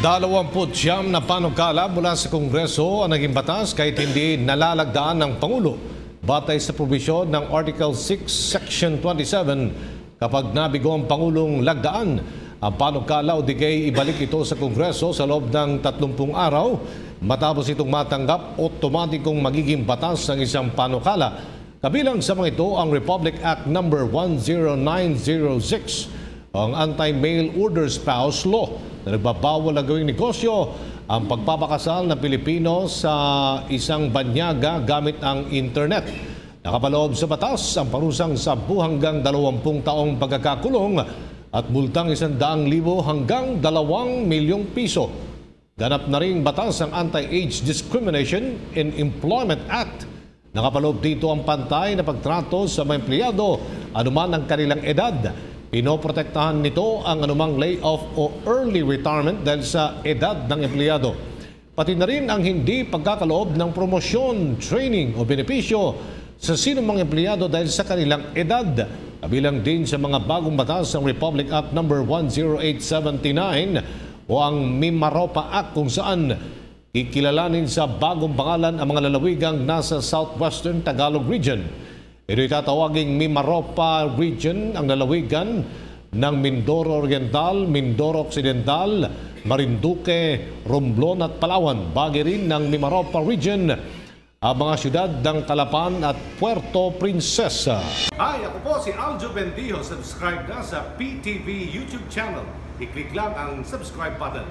29 na panukala mula sa Kongreso ang naging batas kahit hindi nalalagdaan ng Pangulo. Batay sa probisyon ng Article 6, Section 27, kapag nabigo ang Pangulong lagdaan ang panukala o di kay ibalik ito sa Kongreso sa loob ng 30 araw, matapos itong matanggap, otomatikong magiging batas ng isang panukala. Kabilang sa mga ito ang Republic Act No. 10906, ang Anti-Mail Order Spouse Law, na nagbabawal na gawing negosyo ang pagpapakasal ng Pilipino sa isang banyaga gamit ang internet. Nakapaloob sa batas ang parusang 10 hanggang 20 taong pagkakakulong at multang 100,000 hanggang 2 milyong piso. Ganap na ring batas ang Anti-Age Discrimination in Employment Act. Nakapaloob dito ang pantay na pagtrato sa mga empleyado anuman ang kanilang edad. Pinoprotektahan nito ang anumang layoff o early retirement dahil sa edad ng empleyado. Pati na rin ang hindi pagkakaloob ng promosyon, training o benepisyo sa sinumang empleyado dahil sa kanilang edad. Kabilang din sa mga bagong batas ang Republic Act No. 10879 o ang Mimaropa Act kung saan kikilalanin sa bagong pangalan ang mga lalawigang nasa Southwestern Tagalog Region. Ito'y tatawaging Mimaropa Region, ang lalawigan ng Mindoro Oriental, Mindoro Occidental, Marinduque, Romblon at Palawan. Bagay rin ng Mimaropa Region ang mga syudad ng Calapan at Puerto Princesa. Hi, ako po si Aljo Bendijo. Subscribe na sa PTV YouTube channel. I-click lang ang subscribe button.